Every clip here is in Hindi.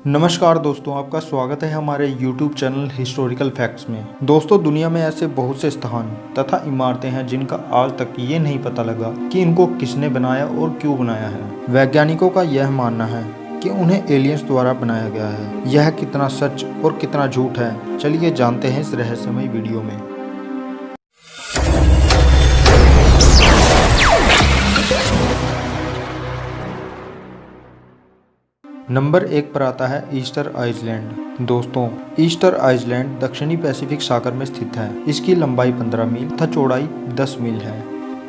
नमस्कार दोस्तों, आपका स्वागत है हमारे YouTube चैनल हिस्टोरिकल फैक्ट्स में। दोस्तों, दुनिया में ऐसे बहुत से स्थान तथा इमारतें हैं जिनका आज तक ये नहीं पता लगा कि इनको किसने बनाया और क्यों बनाया है। वैज्ञानिकों का यह मानना है कि उन्हें एलियंस द्वारा बनाया गया है। यह कितना सच और कितना झूठ है, चलिए जानते हैं इस रहस्यमय वीडियो में। नंबर 1 पर आता है ईस्टर आइलैंड। दोस्तों, ईस्टर आइलैंड दक्षिणी पैसिफिक सागर में स्थित है। इसकी लंबाई 15 मील तथा चौड़ाई 10 मील है।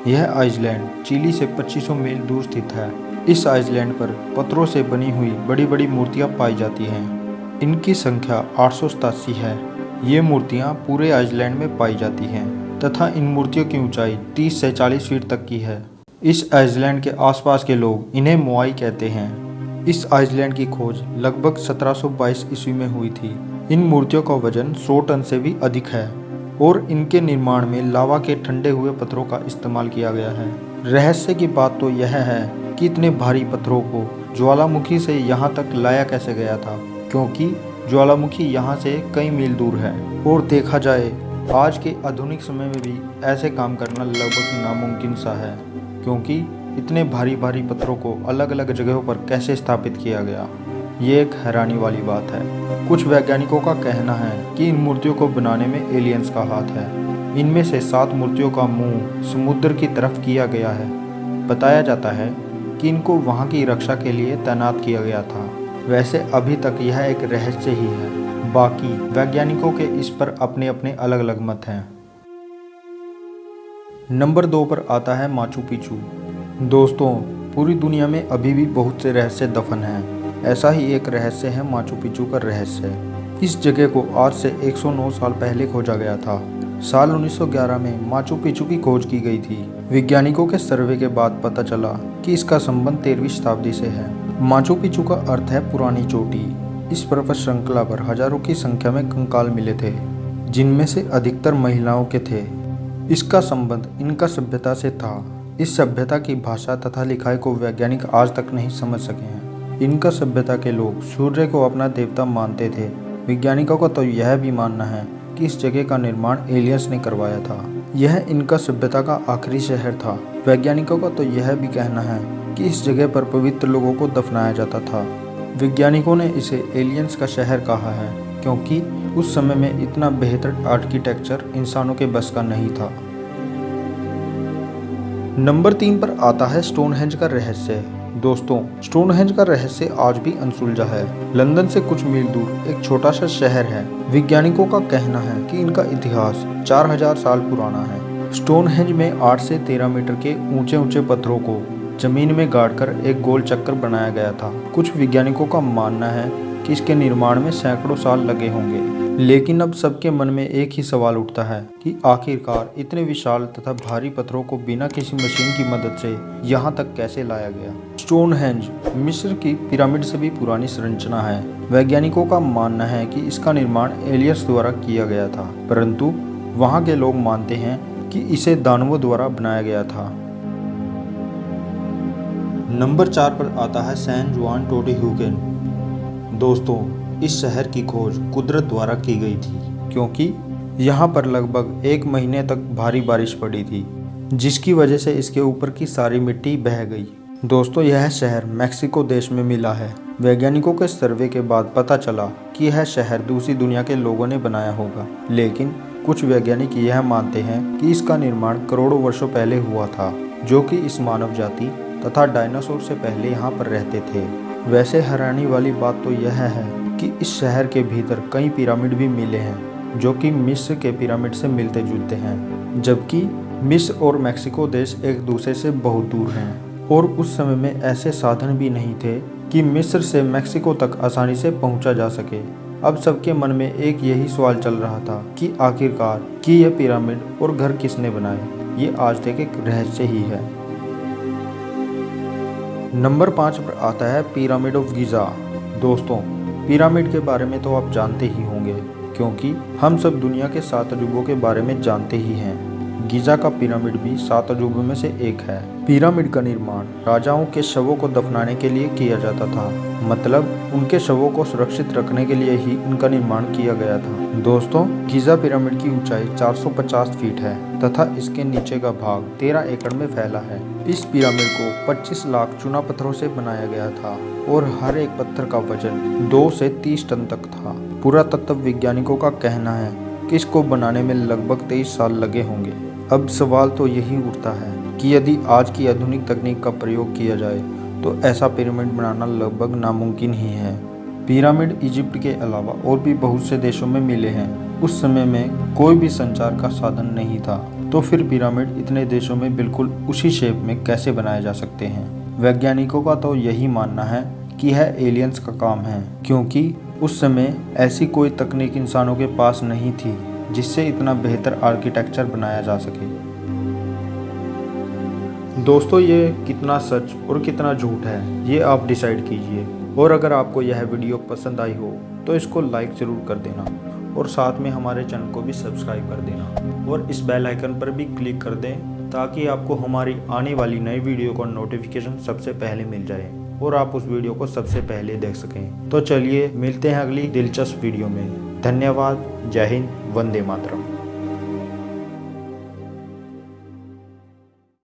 यह आइलैंड चिली से 2500 मील दूर स्थित है। इस आइलैंड पर पत्थरों से बनी हुई बड़ी बड़ी मूर्तियां पाई जाती हैं। इनकी संख्या 887 है। ये मूर्तियां पूरे आइलैंड में पाई जाती हैं तथा इन मूर्तियों की ऊंचाई 30 से 40 फीट तक की है। इस आइलैंड के आसपास के लोग इन्हें मोआई कहते हैं। इस आइलैंड की खोज लगभग 1722 ईस्वी में हुई थी। इन मूर्तियों का वजन 100 टन से भी अधिक है और इनके निर्माण में लावा के ठंडे हुए पत्थरों का इस्तेमाल किया गया है। रहस्य की बात तो यह है कि इतने भारी पत्थरों को ज्वालामुखी से यहाँ तक लाया कैसे गया था, क्योंकि ज्वालामुखी यहाँ से कई मील दूर है और देखा जाए आज के आधुनिक समय में भी ऐसे काम करना लगभग नामुमकिन सा है, क्योंकि इतने भारी भारी पत्थरों को अलग अलग जगहों पर कैसे स्थापित किया गया, ये एक हैरानी वाली बात है। कुछ वैज्ञानिकों का कहना है कि इन मूर्तियों को बनाने में एलियंस का हाथ है। इनमें से 7 मूर्तियों का मुंह समुद्र की तरफ किया गया है। बताया जाता है कि इनको वहां की रक्षा के लिए तैनात किया गया था। वैसे अभी तक यह एक रहस्य ही है, बाकी वैज्ञानिकों के इस पर अपने अपने अलग अलग मत हैं। नंबर 2 पर आता है माचू पिचू। दोस्तों, पूरी दुनिया में अभी भी बहुत से रहस्य दफन हैं। ऐसा ही एक रहस्य है माचू पिचू का रहस्य। इस जगह को आज से 109 साल पहले खोजा गया था। साल 1911 में माचू पिचू की खोज की गई थी। वैज्ञानिकों के सर्वे के बाद पता चला कि इसका संबंध 13वीं शताब्दी से है। माचू पिचू का अर्थ है पुरानी चोटी। इस पर्वत श्रृंखला पर हजारों की संख्या में कंकाल मिले थे, जिनमें से अधिकतर महिलाओं के थे। इसका संबंध इनका सभ्यता से था। इस सभ्यता की भाषा तथा लिखाई को वैज्ञानिक आज तक नहीं समझ सके हैं। इनका सभ्यता के लोग सूर्य को अपना देवता मानते थे। वैज्ञानिकों का तो यह भी मानना है कि इस जगह का निर्माण एलियंस ने करवाया था। यह इनका सभ्यता का आखिरी शहर था। वैज्ञानिकों का तो यह भी कहना है कि इस जगह पर पवित्र लोगों को दफनाया जाता था। वैज्ञानिकों ने इसे एलियंस का शहर कहा है, क्योंकि उस समय में इतना बेहतर आर्किटेक्चर इंसानों के बस का नहीं था। नंबर 3 पर आता है स्टोनहेंज का रहस्य। दोस्तों, स्टोनहेंज का रहस्य आज भी अनसुलझा है। लंदन से कुछ मील दूर एक छोटा सा शहर है। वैज्ञानिकों का कहना है कि इनका इतिहास 4000 साल पुराना है। स्टोनहेंज में 8 से 13 मीटर के ऊंचे ऊंचे पत्थरों को जमीन में गाड़कर एक गोल चक्कर बनाया गया था। कुछ वैज्ञानिकों का मानना है कि इसके निर्माण में सैकड़ों साल लगे होंगे। लेकिन अब सबके मन में एक ही सवाल उठता है कि आखिरकार इतने विशाल तथा भारी पत्थरों को बिना किसी मशीन की मदद से यहाँ तक कैसे लाया गया। स्टोनहेंज मिस्र की पिरामिड से भी पुरानी संरचना है। वैज्ञानिकों का मानना है कि इसका निर्माण एलियंस द्वारा किया गया था, परंतु वहाँ के लोग मानते हैं कि इसे दानवों द्वारा बनाया गया था। नंबर 4 पर आता है सैन जुआन टोटिहुकेन। दोस्तों, इस शहर की खोज कुदरत द्वारा की गई थी, क्योंकि यहाँ पर लगभग 1 महीने तक भारी बारिश पड़ी थी, जिसकी वजह से इसके ऊपर की सारी मिट्टी बह गई। दोस्तों, यह शहर मैक्सिको देश में मिला है। वैज्ञानिकों के सर्वे के बाद पता चला कि यह शहर दूसरी दुनिया के लोगों ने बनाया होगा, लेकिन कुछ वैज्ञानिक यह मानते हैं कि इसका निर्माण करोड़ों वर्षों पहले हुआ था, जो कि इस मानव जाति तथा डायनासोर से पहले यहाँ पर रहते थे। वैसे हैरानी वाली बात तो यह है कि इस शहर के भीतर कई पिरामिड भी मिले हैं, जो कि मिस्र के पिरामिड से मिलते जुलते हैं, जबकि मिस्र और मैक्सिको देश एक दूसरे से बहुत दूर हैं और उस समय में ऐसे साधन भी नहीं थे कि मिस्र से मैक्सिको तक आसानी से पहुंचा जा सके। अब सबके मन में एक यही सवाल चल रहा था कि आखिरकार कि यह पिरामिड और घर किसने बनाए। ये आज तक एक रहस्य ही है। नंबर 5 पर आता है पिरामिड ऑफ गीज़ा। दोस्तों, पिरामिड के बारे में तो आप जानते ही होंगे, क्योंकि हम सब दुनिया के 7 अजूबों के बारे में जानते ही हैं। गीजा का पिरामिड भी 7 अजूबों में से एक है। पिरामिड का निर्माण राजाओं के शवों को दफनाने के लिए किया जाता था, मतलब उनके शवों को सुरक्षित रखने के लिए ही इनका निर्माण किया गया था। दोस्तों, गीजा पिरामिड की ऊंचाई 450 फीट है तथा इसके नीचे का भाग 13 एकड़ में फैला है। इस पिरामिड को 25 लाख चूना पत्थरों से बनाया गया था और हर एक पत्थर का वजन 2 से 30 टन तक था। पुरातत्व वैज्ञानिकों का कहना है कि इसको बनाने में लगभग 23 साल लगे होंगे। अब सवाल तो यही उठता है कि यदि आज की आधुनिक तकनीक का प्रयोग किया जाए तो ऐसा पिरामिड बनाना लगभग नामुमकिन ही है। पिरामिड इजिप्ट के अलावा और भी बहुत से देशों में मिले हैं। उस समय में कोई भी संचार का साधन नहीं था, तो फिर पिरामिड इतने देशों में बिल्कुल उसी शेप में कैसे बनाए जा सकते हैं। वैज्ञानिकों का तो यही मानना है कि यह एलियंस का काम है, क्योंकि उस समय ऐसी कोई तकनीक इंसानों के पास नहीं थी जिससे इतना बेहतर आर्किटेक्चर बनाया जा सके। दोस्तों, ये कितना सच और कितना झूठ है ये आप डिसाइड कीजिए। और अगर आपको यह वीडियो पसंद आई हो तो इसको लाइक ज़रूर कर देना और साथ में हमारे चैनल को भी सब्सक्राइब कर देना और इस बेल आइकन पर भी क्लिक कर दें ताकि आपको हमारी आने वाली नई वीडियो का नोटिफिकेशन सबसे पहले मिल जाए और आप उस वीडियो को सबसे पहले देख सकें। तो चलिए मिलते हैं अगली दिलचस्प वीडियो में। धन्यवाद। जय हिंद। वंदे मातरम।